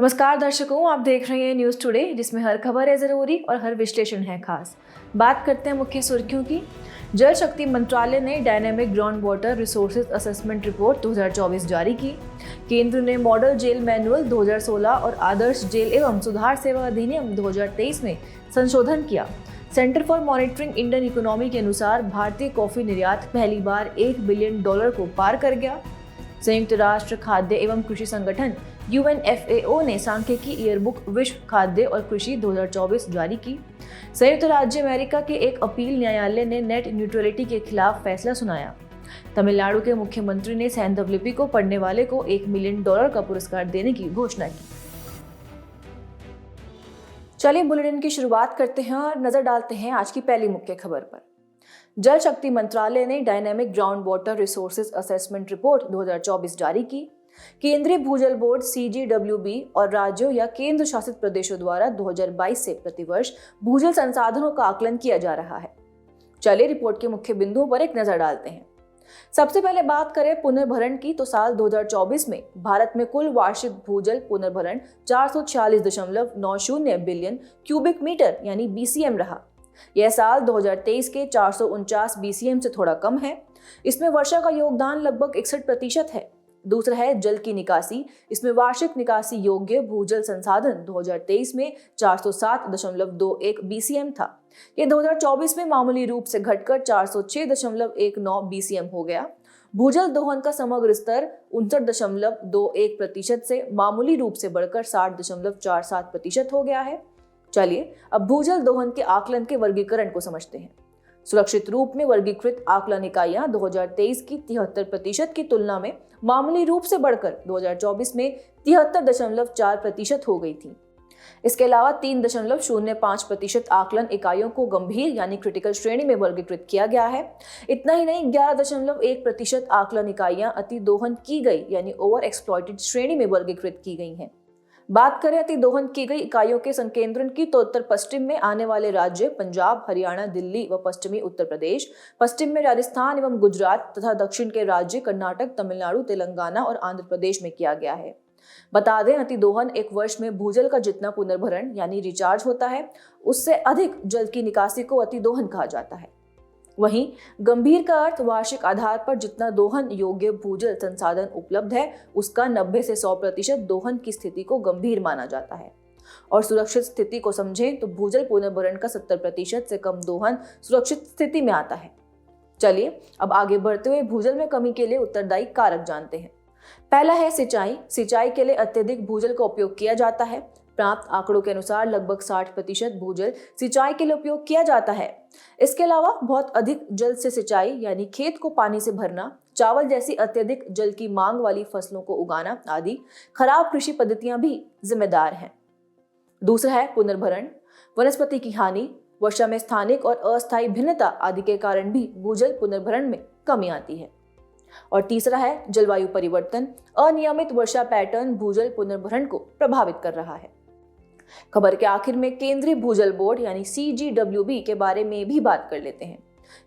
नमस्कार दर्शकों, आप देख रहे हैं न्यूज़ टुडे, जिसमें हर खबर है ज़रूरी और हर विश्लेषण है खास। बात करते हैं मुख्य सुर्खियों की। जल शक्ति मंत्रालय ने dynamic ground water resources assessment report 2024 जारी की। केंद्र ने मॉडल जेल मैनुअल 2016 और आदर्श जेल एवं सुधार सेवा अधिनियम 2023 में संशोधन किया। Centre for monitoring Indian economy के अनुसार भारतीय कॉफी निर्यात पहली बार $1 बिलियन को पार कर गया। संयुक्त राष्ट्र खाद्य एवं कृषि संगठन UNFAO ने सांख्यिकी ईयरबुक विश्व खाद्य और कृषि 2024 जारी की। संयुक्त राज्य अमेरिका के एक अपील न्यायालय ने नेट न्यूट्रलिटी के खिलाफ फैसला सुनाया। तमिलनाडु के मुख्यमंत्री ने सैंधव लिपि को पढ़ने वाले को $1 मिलियन का पुरस्कार देने की घोषणा की। चलिए बुलेटिन की शुरुआत करते हैं और नजर डालते हैं आज की पहली मुख्य खबर पर। जल शक्ति मंत्रालय ने dynamic ground water resources assessment report 2024 जारी की। केंद्रीय भूजल बोर्ड CGWB और राज्यों या केंद्र शासित प्रदेशों द्वारा 2022 से प्रतिवर्ष भूजल संसाधनों का आकलन किया जा रहा है। चलिए रिपोर्ट के मुख्य बिंदुओं पर एक नजर डालते हैं। सबसे पहले बात करें पुनर्भरण की, तो साल 2024 में भारत में कुल वार्षिक भूजल पुनर्भरण 446.90 बिलियन क्यूबिक मीटर यानी BCM रहा। यह साल 2023 के 449 BCM से थोड़ा कम है। इसमें वर्षा का योगदान लगभग 61% है। दूसरा है जल की निकासी। इसमें वार्षिक निकासी योग्य भूजल संसाधन 2023 में 407.21 BCM था। यह 2024 में मामूली रूप से घटकर 406.19 BCM हो गया। भूजल दोहन का समग्र स्तर 59.21% से मामूली रूप से बढ़कर 60.47% हो गया है। चलिए अब भूजल दोहन के आकलन के वर्गीकरण को समझते हैं। सुरक्षित रूप में वर्गीकृत आकलन इकाइयां 2023 की 73% की तुलना में मामूली रूप से बढ़कर 2024 में 73.4% हो गई थी। इसके अलावा 3.05% आकलन इकाइयों को गंभीर यानी क्रिटिकल श्रेणी में वर्गीकृत किया गया है। इतना ही नहीं, 11.1% आकलन इकाइयां अति दोहन की गई यानी ओवर एक्सप्लॉइटेड श्रेणी में वर्गीकृत की गई हैं। बात करें अति दोहन की गई इकाइयों के संकेंद्रण की, तो उत्तर पश्चिम में आने वाले राज्य पंजाब, हरियाणा, दिल्ली व पश्चिमी उत्तर प्रदेश, पश्चिम में राजस्थान एवं गुजरात तथा दक्षिण के राज्य कर्नाटक, तमिलनाडु, तेलंगाना और आंध्र प्रदेश में किया गया है। बता दें, अति दोहन एक वर्ष में भूजल का जितना पुनर्भरण यानी रिचार्ज होता है, उससे अधिक जल की निकासी को अति दोहन कहा जाता है। वहीं गंभीर का अर्थ वार्षिक आधार पर जितना दोहन योग्य भूजल संसाधन उपलब्ध है, उसका 90 से 100% दोहन की स्थिति को गंभीर माना जाता है। और सुरक्षित स्थिति को समझें तो भूजल पुनर्भरण का 70% से कम दोहन सुरक्षित स्थिति में आता है। चलिए अब आगे बढ़ते हुए भूजल में कमी के लिए उत्तरदायी कारक जानते हैं। पहला है सिंचाई। सिंचाई के लिए अत्यधिक भूजल का उपयोग किया जाता है। प्राप्त आंकड़ों के अनुसार लगभग 60% भूजल सिंचाई के लिए उपयोग किया जाता है। इसके अलावा बहुत अधिक जल से सिंचाई यानी खेत को पानी से भरना, चावल जैसी अत्यधिक जल की मांग वाली फसलों को उगाना आदि खराब कृषि पद्धतियां भी जिम्मेदार हैं। दूसरा है पुनर्भरण। वनस्पति की हानि, वर्षा में स्थानिक और अस्थायी भिन्नता आदि के कारण भी भूजल पुनर्भरण में कमी आती है। और तीसरा है जलवायु परिवर्तन। अनियमित वर्षा पैटर्न भूजल पुनर्भरण को प्रभावित कर रहा है। खबर के आखिर में केंद्रीय भूजल बोर्ड यानी CGWB के बारे में भी बात कर लेते हैं।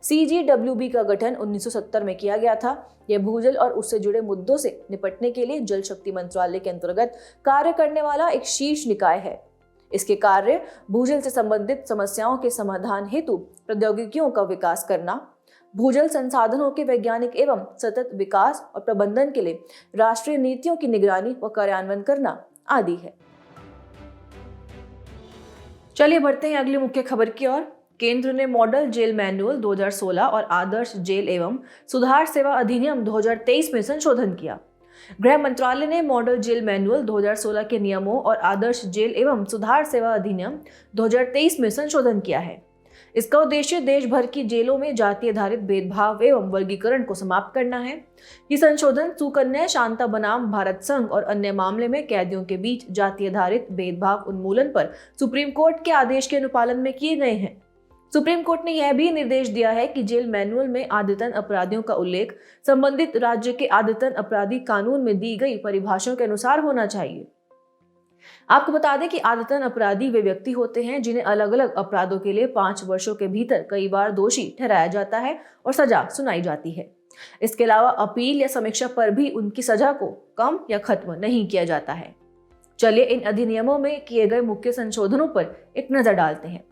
CGWB का गठन 1970 में किया गया था। यह भूजल और उससे जुड़े मुद्दों से निपटने के लिए जल शक्ति मंत्रालय के अंतर्गत कार्य करने वाला एक शीर्ष निकाय है। इसके कार्य भूजल से संबंधित समस्याओं के समाधान हेतु प्रौद्योगिकियों का विकास करना, भूजल संसाधनों के वैज्ञानिक एवं सतत विकास और प्रबंधन के लिए राष्ट्रीय नीतियों की निगरानी व कार्यान्वयन करना आदि है। चलिए बढ़ते हैं अगली मुख्य खबर की ओर। केंद्र ने मॉडल जेल मैनुअल 2016 और आदर्श जेल एवं सुधार सेवा अधिनियम 2023 में संशोधन किया। गृह मंत्रालय ने मॉडल जेल मैनुअल 2016 के नियमों और आदर्श जेल एवं सुधार सेवा अधिनियम 2023 में संशोधन किया है। इसका उद्देश्य देश भर की जेलों में जाति आधारित भेदभाव एवं वर्गीकरण को समाप्त करना है। ये संशोधन सुकन्या, शांता बनाम भारत संघ और अन्य मामले में कैदियों के बीच जाति आधारित भेदभाव उन्मूलन पर सुप्रीम कोर्ट के आदेश के अनुपालन में किए गए हैं। सुप्रीम कोर्ट ने यह भी निर्देश दिया है कि जेल मैनुअल में आदतन अपराधियों का उल्लेख संबंधित राज्य के आदतन अपराधी कानून में दी गई परिभाषाओं के अनुसार होना चाहिए। आपको बता दें कि आदतन अपराधी वे व्यक्ति होते हैं जिन्हें अलग अलग अपराधों के लिए 5 वर्षों के भीतर कई बार दोषी ठहराया जाता है और सजा सुनाई जाती है। इसके अलावा अपील या समीक्षा पर भी उनकी सजा को कम या खत्म नहीं किया जाता है। चलिए इन अधिनियमों में किए गए मुख्य संशोधनों पर एक नजर डालते हैं।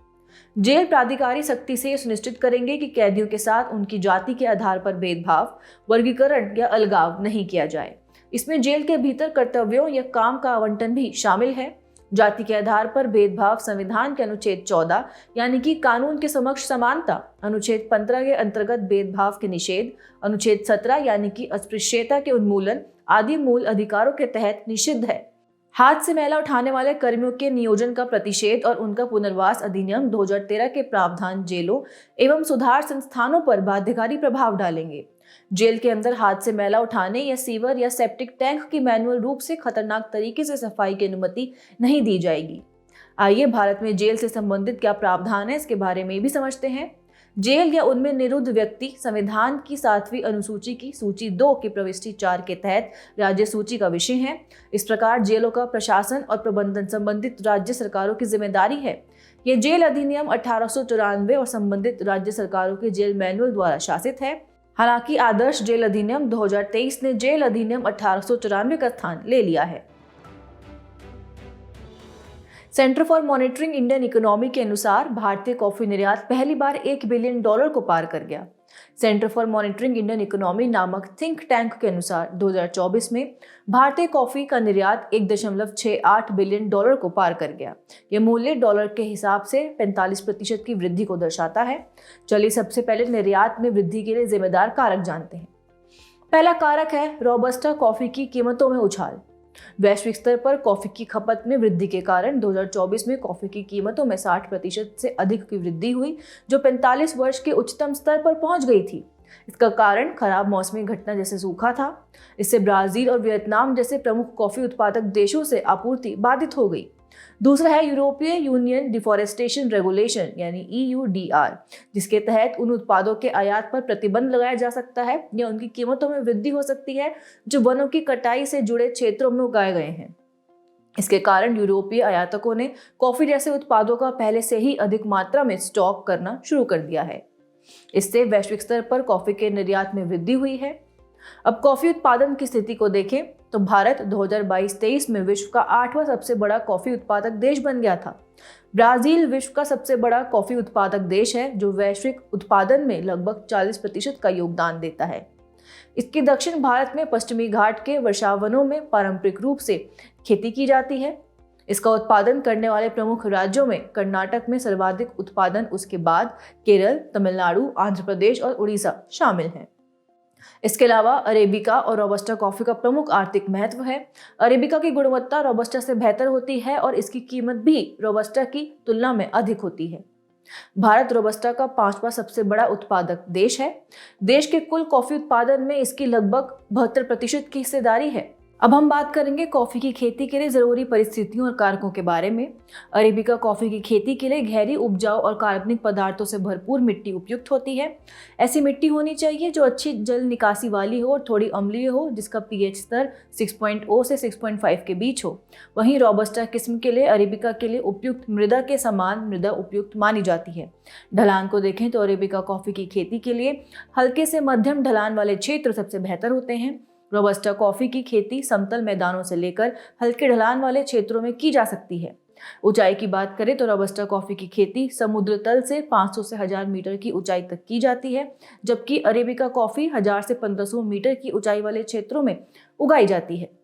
जेल प्राधिकारी सख्ती से सुनिश्चित करेंगे कि कैदियों के साथ उनकी जाति के आधार पर भेदभाव, वर्गीकरण या अलगाव नहीं किया जाए। इसमें जेल के भीतर कर्तव्यों या काम का आवंटन भी शामिल है। जाति के आधार पर भेदभाव संविधान के अनुच्छेद 14 यानी कि कानून के समक्ष समानता, अनुच्छेद 15 के अंतर्गत भेदभाव के निषेध, अनुच्छेद 17 यानी कि अस्पृश्यता के उन्मूलन आदि मूल अधिकारों के तहत निषिद्ध है। हाथ से मैला उठाने वाले कर्मियों के नियोजन का प्रतिषेध और उनका पुनर्वास अधिनियम 2013 के प्रावधान जेलों एवं सुधार संस्थानों पर बाध्यकारी प्रभाव डालेंगे। जेल के अंदर हाथ से मैला उठाने या सीवर या सेप्टिक टैंक की मैनुअल रूप से खतरनाक तरीके से सफाई की अनुमति नहीं दी जाएगी। आइए भारत में जेल से संबंधित क्या प्रावधान है इसके बारे में भी समझते हैं। जेल या उनमें निरुद्ध व्यक्ति संविधान की 7वीं अनुसूची की सूची 2 की प्रविष्टि 4 के तहत राज्य सूची का विषय है। इस प्रकार जेलों का प्रशासन और प्रबंधन संबंधित राज्य सरकारों की जिम्मेदारी है। ये जेल अधिनियम 1894 और संबंधित राज्य सरकारों के जेल मैनुअल द्वारा शासित है। हालांकि आदर्श जेल अधिनियम 2023 ने जेल अधिनियम 1894 का स्थान ले लिया है। Centre for monitoring Indian economy के अनुसार भारतीय कॉफी निर्यात पहली बार $1 बिलियन को पार कर गया। Centre for monitoring Indian economy नामक थिंक टैंक के अनुसार 2024 में भारतीय कॉफी का निर्यात $1.68 बिलियन को पार कर गया। यह मूल्य डॉलर के हिसाब से 45% की वृद्धि को दर्शाता है। चलिए सबसे पहले निर्यात में वृद्धि के लिए जिम्मेदार कारक जानते हैं। पहला कारक है रोबस्टा कॉफी की कीमतों में उछाल। वैश्विक स्तर पर कॉफी की खपत में वृद्धि के कारण 2024 में कॉफी की कीमतों में 60% से अधिक की वृद्धि हुई, जो 45 वर्ष के उच्चतम स्तर पर पहुंच गई थी। इसका कारण खराब मौसमी घटना जैसे सूखा था। इससे ब्राजील और वियतनाम जैसे प्रमुख कॉफी उत्पादक देशों से आपूर्ति बाधित हो गई। दूसरा है यूरोपीय यूनियन डिफॉरेस्टेशन रेगुलेशन यानी EUDR, जिसके तहत उन उत्पादों के आयात पर प्रतिबंध लगाया जा सकता है या उनकी कीमतों में वृद्धि हो सकती है जो वनों की कटाई से जुड़े क्षेत्रों में उगाए गए हैं। इसके कारण यूरोपीय आयातकों ने कॉफी जैसे उत्पादों का पहले से ही अधिक मात्रा में स्टॉक करना शुरू कर दिया है। इससे वैश्विक स्तर पर कॉफी के निर्यात में वृद्धि हुई है। अब कॉफी उत्पादन की स्थिति को देखें तो भारत 2022-23 में विश्व का 8वां सबसे बड़ा कॉफी उत्पादक देश बन गया था। ब्राजील विश्व का सबसे बड़ा कॉफी उत्पादक देश है जो वैश्विक उत्पादन में लगभग 40% का योगदान देता है। इसके दक्षिण भारत में पश्चिमी घाट के वर्षावनों में पारंपरिक रूप से खेती की जाती है। इसका उत्पादन करने वाले प्रमुख राज्यों में कर्नाटक में सर्वाधिक उत्पादन, उसके बाद केरल, तमिलनाडु, आंध्र प्रदेश और उड़ीसा शामिल हैं। इसके अलावा अरेबिका और रोबस्टा कॉफी का प्रमुख आर्थिक महत्व है। अरेबिका की गुणवत्ता रोबस्टा से बेहतर होती है और इसकी कीमत भी रोबस्टा की तुलना में अधिक होती है। भारत रोबस्टा का 5वां सबसे बड़ा उत्पादक देश है। देश के कुल कॉफी उत्पादन में इसकी लगभग 72% की हिस्सेदारी है। अब हम बात करेंगे कॉफी की खेती के लिए जरूरी परिस्थितियों और कारकों के बारे में। अरेबिका कॉफी की खेती के लिए गहरी, उपजाऊ और कार्बनिक पदार्थों से भरपूर मिट्टी उपयुक्त होती है। ऐसी मिट्टी होनी चाहिए जो अच्छी जल निकासी वाली हो और थोड़ी अम्लीय हो, जिसका pH स्तर 6.0 से 6.5 के बीच हो। वहीं रोबस्टा किस्म के लिए अरेबिका के लिए उपयुक्त मृदा के समान मृदा उपयुक्त मानी जाती है। ढलान को देखें तो अरेबिका कॉफी की खेती के लिए हल्के से मध्यम ढलान वाले क्षेत्र सबसे बेहतर होते हैं। रोबस्टा कॉफी की खेती समतल मैदानों से लेकर हल्के ढलान वाले क्षेत्रों में की जा सकती है। ऊंचाई की बात करें तो रोबस्टा कॉफी की खेती समुद्र तल से 500 से 1000 मीटर की ऊंचाई तक की जाती है, जबकि अरेबिका कॉफी 1000 से 1500 मीटर की ऊंचाई वाले क्षेत्रों में उगाई जाती है।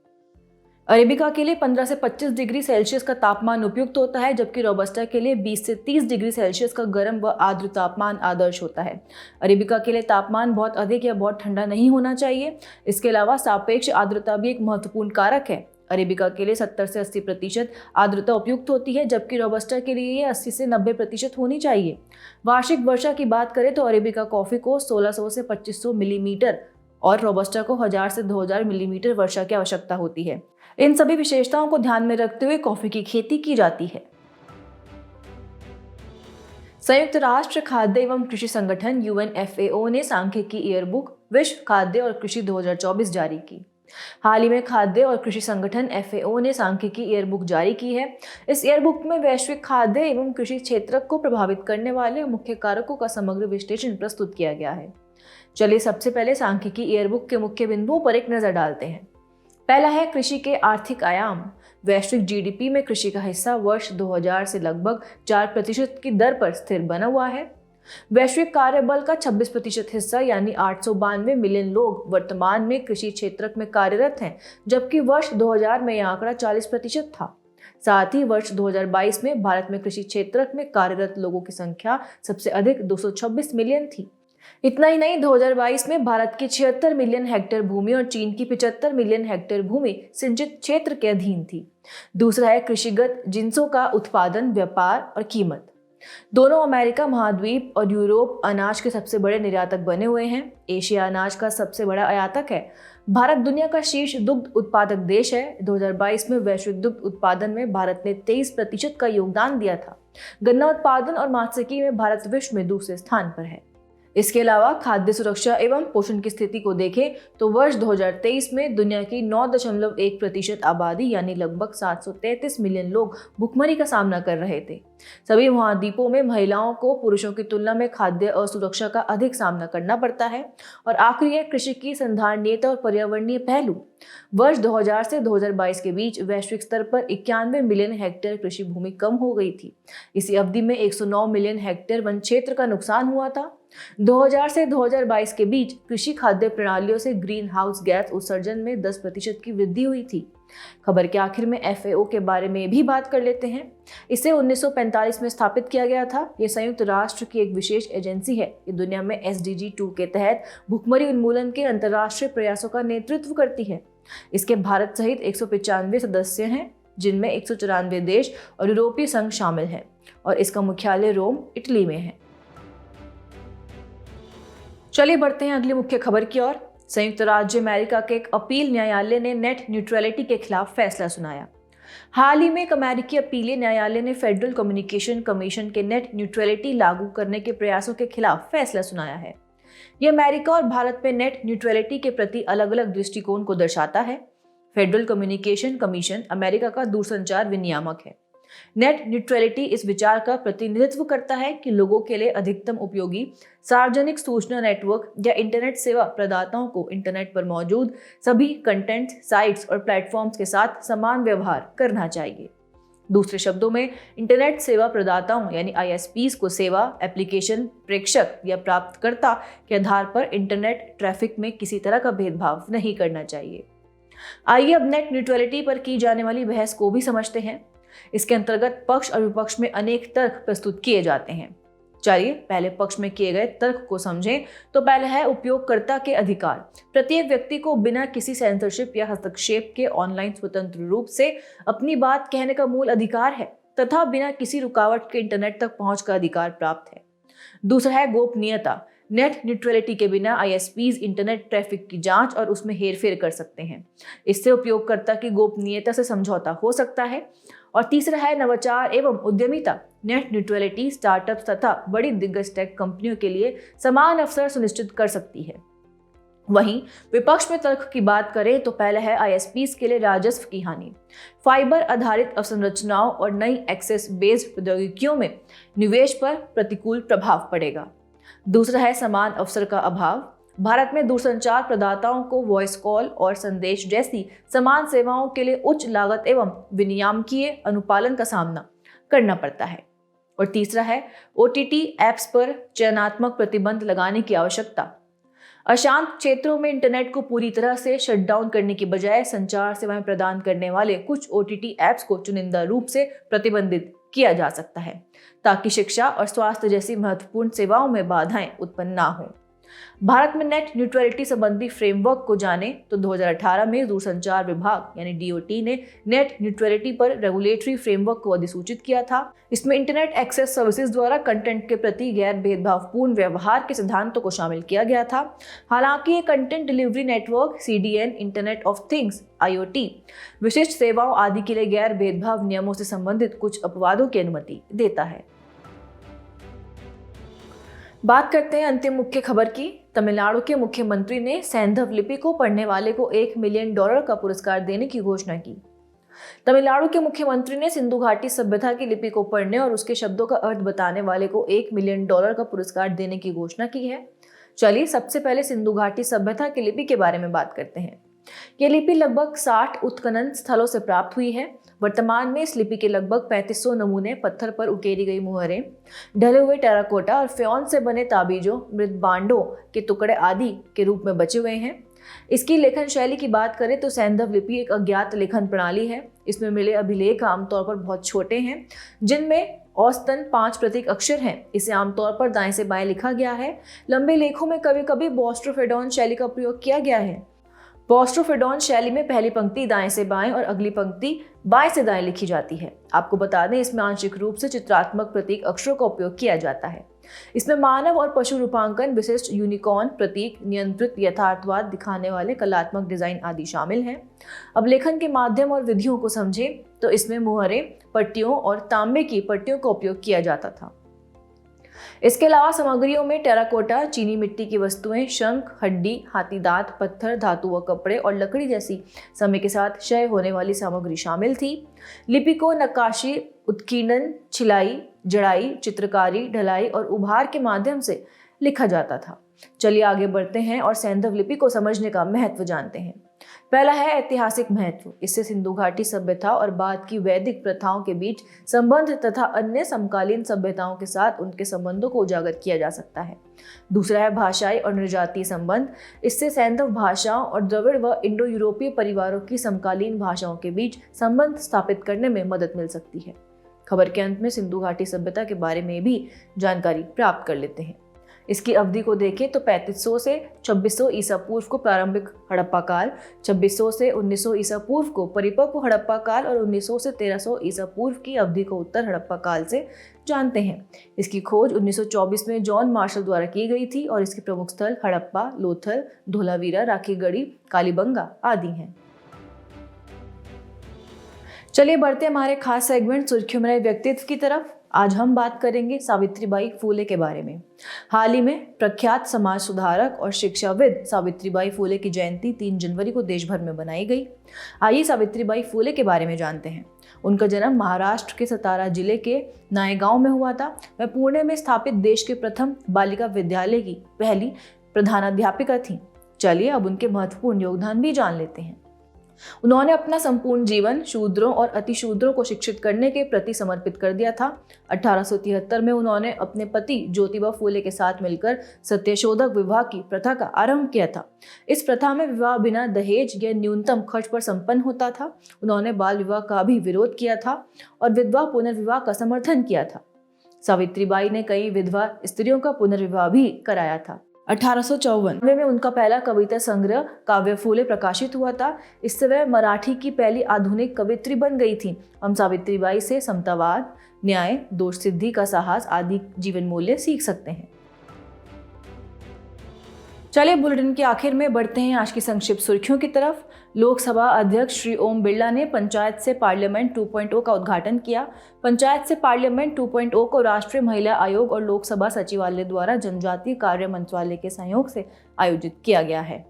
अरेबिका के लिए 15 से 25 डिग्री सेल्सियस का तापमान उपयुक्त होता है, जबकि रोबस्टा के लिए 20 से 30 डिग्री सेल्सियस का गर्म व आर्द्र तापमान आदर्श होता है। अरेबिका के लिए तापमान बहुत अधिक या बहुत ठंडा नहीं होना चाहिए। इसके अलावा सापेक्ष आर्द्रता भी एक महत्वपूर्ण कारक है। अरेबिका के लिए 70 से 80% आर्द्रता उपयुक्त होती है, जबकि रोबस्टा के लिए ये 80 से 90% होनी चाहिए। वार्षिक वर्षा की बात करें तो अरेबिका कॉफी को 1600 से 2500 मिलीमीटर और रोबस्टा को 1000 से 2000 मिलीमीटर वर्षा की आवश्यकता होती है। इन सभी विशेषताओं को ध्यान में रखते हुए कॉफी की खेती की जाती है। संयुक्त राष्ट्र खाद्य एवं कृषि संगठन UNFAO ने सांख्यिकी ईयरबुक विश्व खाद्य और कृषि 2024 जारी की। हाल ही में खाद्य और कृषि संगठन FAO ने सांख्यिकी ईयरबुक जारी की है। इस ईयरबुक में वैश्विक खाद्य एवं कृषि क्षेत्र को प्रभावित करने वाले मुख्य कारकों का समग्र विश्लेषण प्रस्तुत किया गया है। चलिए सबसे पहले सांख्यिकी ईयरबुक के मुख्य बिंदुओं पर एक नजर डालते हैं। पहला है कृषि के आर्थिक आयाम। वैश्विक जीडीपी में कृषि का हिस्सा वर्ष 2000 से लगभग 4% की दर पर स्थिर बना हुआ है। वैश्विक कार्यबल का 26% हिस्सा यानी 892 मिलियन लोग वर्तमान में कृषि क्षेत्र में कार्यरत हैं, जबकि वर्ष 2000 में यह आंकड़ा 40% था। साथ ही वर्ष 2022 में भारत में कृषि क्षेत्र में कार्यरत लोगों की संख्या सबसे अधिक 226 मिलियन थी। इतना ही नहीं, 2022 में भारत की 76 मिलियन हेक्टेयर भूमि और चीन की 75 मिलियन हेक्टेयर भूमि सिंचित क्षेत्र के अधीन थी। दूसरा है कृषिगत जिंसों का उत्पादन, व्यापार और कीमत। दोनों अमेरिका महाद्वीप और यूरोप अनाज के सबसे बड़े निर्यातक बने हुए हैं। एशिया अनाज का सबसे बड़ा आयातक है। भारत दुनिया का शीर्ष दुग्ध उत्पादक देश है। 2022 में वैश्विक दुग्ध उत्पादन में भारत ने 23% का योगदान दिया था। गन्ना उत्पादन और मात्स्यिकी में भारत विश्व में दूसरे स्थान पर है। इसके अलावा खाद्य सुरक्षा एवं पोषण की स्थिति को देखें तो वर्ष 2023 में दुनिया की 9.1% आबादी यानी लगभग 733 मिलियन लोग भुखमरी का सामना कर रहे थे। सभी महाद्वीपों में महिलाओं को पुरुषों की तुलना में खाद्य असुरक्षा का अधिक सामना करना पड़ता है। और आखिरी है कृषि की संधारणीयता और पर्यावरणीय पहलू। वर्ष 2000 से 2022 के बीच वैश्विक स्तर पर 91 मिलियन हेक्टेयर कृषि भूमि कम हो गई थी। इसी अवधि में 109 मिलियन हेक्टेयर वन क्षेत्र का नुकसान हुआ था। 2000 से 2022 के बीच कृषि खाद्य प्रणालियों से ग्रीन हाउस गैस उत्सर्जन में 10% की वृद्धि हुई थी। खबर के आखिर में FAO के बारे में भी बात कर लेते हैं। इसे 1945 में स्थापित किया गया था। ये संयुक्त राष्ट्र की एक विशेष एजेंसी है। ये दुनिया में SDG 2 के तहत भुखमरी उन्मूलन के अंतर्राष्ट्रीय प्रयासों का नेतृत्व करती है। इसके भारत सहित 195 सदस्य हैं, जिनमें 194 देश और यूरोपीय संघ शामिल है और इसका मुख्यालय रोम, इटली में है। चलिए बढ़ते हैं अगली मुख्य खबर की ओर। संयुक्त राज्य अमेरिका के एक अपील न्यायालय ने नेट न्यूट्रलिटी के खिलाफ फैसला सुनाया। हाल ही में एक अमेरिकी अपीलीय न्यायालय ने फेडरल कम्युनिकेशन कमीशन के नेट न्यूट्रलिटी लागू करने के प्रयासों के खिलाफ फैसला सुनाया है। यह अमेरिका और भारत में नेट न्यूट्रलिटी के प्रति अलग अलग दृष्टिकोण को दर्शाता है। फेडरल कम्युनिकेशन कमीशन अमेरिका का दूरसंचार विनियामक है। नेट न्यूट्रलिटी इस विचार का प्रतिनिधित्व करता है कि लोगों के लिए अधिकतम उपयोगी सार्वजनिक सूचना नेटवर्क या इंटरनेट सेवा प्रदाताओं को इंटरनेट पर मौजूद सभी कंटेंट, साइट्स और प्लेटफॉर्म्स के साथ समान व्यवहार करना चाहिए। दूसरे शब्दों में, इंटरनेट सेवा प्रदाताओं यानी ISPs को सेवा, एप्लीकेशन, प्रेषक या प्राप्तकर्ता के आधार पर इंटरनेट ट्रैफिक में किसी तरह का भेदभाव नहीं करना चाहिए। आइए अब नेट न्यूट्रलिटी पर की जाने वाली बहस को भी समझते हैं। इसके अंतर्गत पक्ष और विपक्ष में अनेक तर्क प्रस्तुत किए जाते हैं। चलिए पहले पक्ष में किए गए तर्क को समझें तो पहला है उपयोगकर्ता के अधिकार। प्रत्येक व्यक्ति को बिना किसी सेंसरशिप या हस्तक्षेप के ऑनलाइन स्वतंत्र रूप से अपनी बात कहने का मूल अधिकार है तथा बिना किसी रुकावट के इंटरनेट तक पहुंच का अधिकार प्राप्त है। दूसरा है गोपनीयता। नेट न्यूट्रलिटी के बिना ISPs इंटरनेट ट्रैफिक की जांच और उसमें हेरफेर कर सकते हैं। इससे उपयोगकर्ता की गोपनीयता से समझौता हो सकता है। और तीसरा है नवाचार एवं उद्यमिता। नेट न्यूट्रलिटी स्टार्टअप्स तथा बड़ी दिग्गज टेक कंपनियों के लिए समान अवसर सुनिश्चित कर सकती है। वहीं विपक्ष में तर्क की बात करें तो पहला है ISPs के लिए राजस्व की हानि। फाइबर आधारित अवसंरचनाओं और नई एक्सेस बेस्ड प्रौद्योगिकियों में निवेश पर प्रतिकूल प्रभाव पड़ेगा। दूसरा है समान अवसर का अभाव। भारत में दूरसंचार प्रदाताओं को वॉइस कॉल और संदेश जैसी समान सेवाओं के लिए उच्च लागत एवं विनियामकीय अनुपालन का सामना करना पड़ता है। और तीसरा है OTT ऐप्स पर चयनात्मक प्रतिबंध लगाने की आवश्यकता। अशांत क्षेत्रों में इंटरनेट को पूरी तरह से शटडाउन करने की बजाय संचार सेवाएं प्रदान करने वाले कुछ OTT ऐप्स को चुनिंदा रूप से प्रतिबंधित किया जा सकता है ताकि शिक्षा और स्वास्थ्य जैसी महत्वपूर्ण सेवाओं में बाधाएं उत्पन्न ना हो। भारत में नेट न्यूट्रलिटी संबंधी फ्रेमवर्क को जाने तो 2018 में दूरसंचार विभाग यानी DOT ने नेट न्यूट्रलिटी पर रेगुलेटरी फ्रेमवर्क को अधिसूचित किया था। इसमें इंटरनेट एक्सेस सर्विसेज द्वारा कंटेंट के प्रति गैर भेदभावपूर्ण व्यवहार के सिद्धांतों को शामिल किया गया था। हालांकि ये content delivery network CDN, internet of things IoT, विशिष्ट सेवाओं आदि के लिए गैर भेदभाव नियमों से संबंधित कुछ अपवादों की अनुमति देता है। बात करते हैं अंतिम मुख्य खबर की। तमिलनाडु के मुख्यमंत्री ने सैंधव लिपि को पढ़ने वाले को $1 मिलियन का पुरस्कार देने की घोषणा की। तमिलनाडु के मुख्यमंत्री ने सिंधु घाटी सभ्यता की लिपि को पढ़ने और उसके शब्दों का अर्थ बताने वाले को $1 मिलियन का पुरस्कार देने की घोषणा की है। चलिए सबसे पहले सिंधु घाटी सभ्यता की लिपि के बारे में बात करते हैं। ये लिपि लगभग 60 उत्खनन स्थलों से प्राप्त हुई है। वर्तमान में इस लिपि के लगभग 3500 नमूने पत्थर पर उकेरी गई मुहरें, ढले हुए टेराकोटा और फ्योन से बने ताबीजों, मृदबांडों के टुकड़े आदि के रूप में बचे हुए हैं। इसकी लेखन शैली की बात करें तो सैंधव लिपि एक अज्ञात लेखन प्रणाली है। इसमें मिले अभिलेख आमतौर पर बहुत छोटे हैं, जिनमें औसतन 5 प्रतीक अक्षर हैं। इसे आमतौर पर दाएं से बाएं लिखा गया है। लंबे लेखों में कभी कभी बोस्ट्रोफेडोन शैली का प्रयोग किया गया है। बोस्ट्रोफेडोन शैली में पहली पंक्ति दाएं से बाएं और अगली पंक्ति बाएं से दाएं लिखी जाती है। आपको बता दें, इसमें आंशिक रूप से चित्रात्मक प्रतीक अक्षरों का उपयोग किया जाता है। इसमें मानव और पशु रूपांकन, विशिष्ट यूनिकॉर्न प्रतीक, नियंत्रित यथार्थवाद दिखाने वाले कलात्मक डिजाइन आदि शामिल हैं। अब लेखन के माध्यम और विधियों को समझें तो इसमें मुहरें, पट्टियों और तांबे की पट्टियों का उपयोग किया जाता था। इसके अलावा सामग्रियों में टेराकोटा, चीनी मिट्टी की वस्तुएं, शंख, हड्डी, हाथी दांत, पत्थर, धातु व कपड़े और लकड़ी जैसी समय के साथ क्षय होने वाली सामग्री शामिल थी। लिपि को नक्काशी, उत्कीर्णन, छिलाई, जड़ाई, चित्रकारी, ढलाई और उभार के माध्यम से लिखा जाता था। चलिए आगे बढ़ते हैं और सैंधव लिपि को समझने का महत्व जानते हैं। पहला है ऐतिहासिक महत्व। इससे सिंधु घाटी सभ्यता और बाद की वैदिक प्रथाओं के बीच संबंध तथा अन्य समकालीन सभ्यताओं के साथ उनके संबंधों को उजागर किया जा सकता है। दूसरा है भाषाई और नृजातीय संबंध। इससे सैंधव भाषाओं और द्रविड़ व इंडो यूरोपीय परिवारों की समकालीन भाषाओं के बीच संबंध स्थापित करने में मदद मिल सकती है। खबर के अंत में सिंधु घाटी सभ्यता के बारे में भी जानकारी प्राप्त कर लेते हैं। इसकी अवधि को देखें तो 3500 से 2600 ईसा पूर्व को प्रारंभिक हड़प्पा काल, 2600 से 1900 ईसा पूर्व को परिपक्व हड़प्पा काल और 1900 से 1300 ईसा पूर्व की अवधि को उत्तर हड़प्पा काल से जानते हैं। इसकी खोज 1924 में जॉन मार्शल द्वारा की गई थी और इसके प्रमुख स्थल हड़प्पा, लोथल, धोलावीरा, राखीगढ़ी, कालीबंगा आदि हैं। चलिए बढ़ते हमारे खास सेगमेंट सुर्खियों में रहे व्यक्तित्व की तरफ। आज हम बात करेंगे सावित्रीबाई फूले के बारे में। हाल ही में प्रख्यात समाज सुधारक और शिक्षाविद सावित्रीबाई फूले की जयंती 3 जनवरी को देश भर में बनाई गई। आइए सावित्रीबाई फूले के बारे में जानते हैं। उनका जन्म महाराष्ट्र के सतारा जिले के नायगांव में हुआ था। वह पुणे में स्थापित देश के प्रथम बालिका विद्यालय की पहली प्रधानाध्यापिका थी। चलिए अब उनके महत्वपूर्ण योगदान भी जान लेते हैं। उन्होंने अपना संपूर्ण जीवन शूद्रों और अतिशूद्रों को शिक्षित करने के प्रति समर्पित कर दिया था। 1873 में उन्होंने अपने पति ज्योतिबा फूले के साथ मिलकर सत्यशोधक विवाह की प्रथा का आरंभ किया था। इस प्रथा में विवाह बिना दहेज या न्यूनतम खर्च पर संपन्न होता था। उन्होंने बाल विवाह का भी विरोध किया था और विधवा पुनर्विवाह का समर्थन किया था। सावित्रीबाई ने कई विधवा स्त्रियों का पुनर्विवाह भी कराया था। 1854 में उनका पहला कविता संग्रह काव्य फूले प्रकाशित हुआ था। इससे वह मराठी की पहली आधुनिक कवित्री बन गई थी। हम सावित्रीबाई से समतावाद, न्याय, दोष सिद्धि का साहस आदि जीवन मूल्य सीख सकते हैं। चलिए बुलेटिन के आखिर में बढ़ते हैं आज की संक्षिप्त सुर्खियों की तरफ। लोकसभा अध्यक्ष श्री ओम बिरला ने पंचायत से पार्लियामेंट 2.0 का उद्घाटन किया। पंचायत से पार्लियामेंट 2.0 को राष्ट्रीय महिला आयोग और लोकसभा सचिवालय द्वारा जनजातीय कार्य मंत्रालय के सहयोग से आयोजित किया गया है।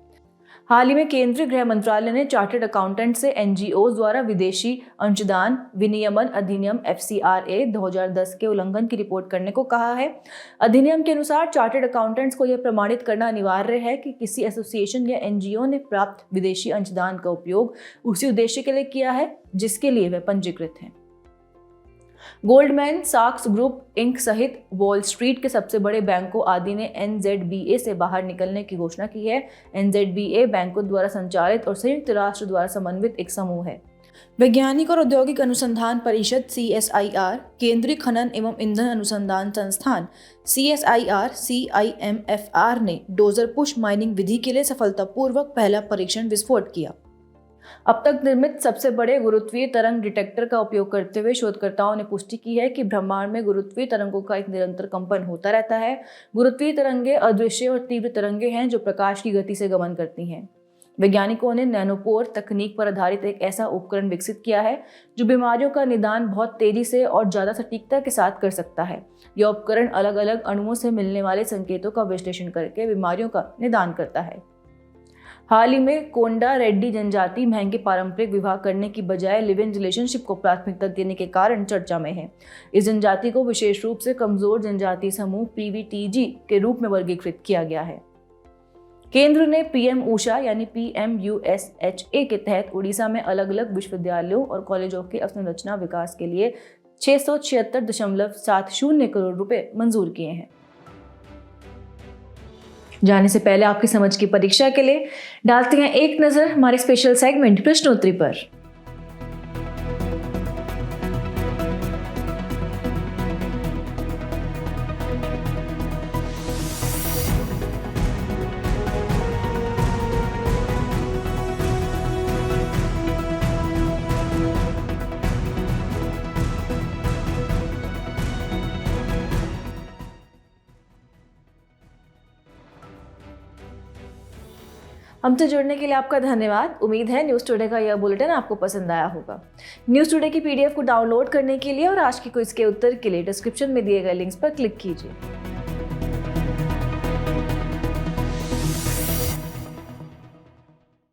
हाल ही में केंद्रीय गृह मंत्रालय ने चार्टर्ड अकाउंटेंट से एनजीओ द्वारा विदेशी अंशदान विनियमन अधिनियम FCRA 2010 के उल्लंघन की रिपोर्ट करने को कहा है। अधिनियम के अनुसार चार्टर्ड अकाउंटेंट्स को यह प्रमाणित करना अनिवार्य है कि किसी एसोसिएशन या एनजीओ ने प्राप्त विदेशी अंशदान का उपयोग उसी उद्देश्य के लिए किया है जिसके लिए वह पंजीकृत है। गोल्डमैन साक्स ग्रुप इंक सहित वॉल स्ट्रीट के सबसे बड़े बैंकों आदि ने NZBA से बाहर निकलने की घोषणा की है। NZBA बैंकों द्वारा संचालित और संयुक्त राष्ट्र द्वारा समन्वित एक समूह है। वैज्ञानिक और औद्योगिक अनुसंधान परिषद CSIR, केंद्रीय खनन एवं ईंधन अनुसंधान संस्थान CSIR CIMFR ने डोजर पुश माइनिंग विधि के लिए सफलतापूर्वक पहला परीक्षण विस्फोट किया। अब तक निर्मित सबसे बड़े गुरुत्वीय तरंग डिटेक्टर का उपयोग करते हुए शोधकर्ताओं ने पुष्टि की है कि ब्रह्मांड में गुरुत्वीय तरंगों का एक निरंतर कंपन होता रहता है। गुरुत्वीय तरंगें अदृश्य और तीव्र तरंगें हैं जो प्रकाश की गति से गमन करती हैं। वैज्ञानिकों ने नैनोपोर तकनीक पर आधारित एक ऐसा उपकरण विकसित किया है जो बीमारियों का निदान बहुत तेजी से और ज़्यादा सटीकता के साथ कर सकता है। यह उपकरण अलग अलग अणुओं से मिलने वाले संकेतों का विश्लेषण करके बीमारियों का निदान करता है। हाल ही में कोंडा रेड्डी जनजाति महंगे पारंपरिक विवाह करने की बजाय लिव इन रिलेशनशिप को प्राथमिकता देने के कारण चर्चा में है। इस जनजाति को विशेष रूप से कमजोर जनजाति समूह PVTG के रूप में वर्गीकृत किया गया है। केंद्र ने पीएम ऊषा यानी PMUSHA के तहत उड़ीसा में अलग अलग विश्वविद्यालयों और कॉलेजों के अवसंरचना विकास के लिए 676.70 करोड़ रुपए मंजूर किए हैं। जाने से पहले आपकी समझ की परीक्षा के लिए डालते हैं एक नजर हमारे स्पेशल सेगमेंट प्रश्नोत्तरी पर। हमसे जुड़ने के लिए आपका धन्यवाद। उम्मीद है न्यूज़ टुडे का यह बुलेटिन आपको पसंद आया होगा। न्यूज़ टुडे की PDF को डाउनलोड करने के लिए और आज की क्विज के उत्तर के लिए डिस्क्रिप्शन में दिए गए लिंक्स पर क्लिक कीजिए।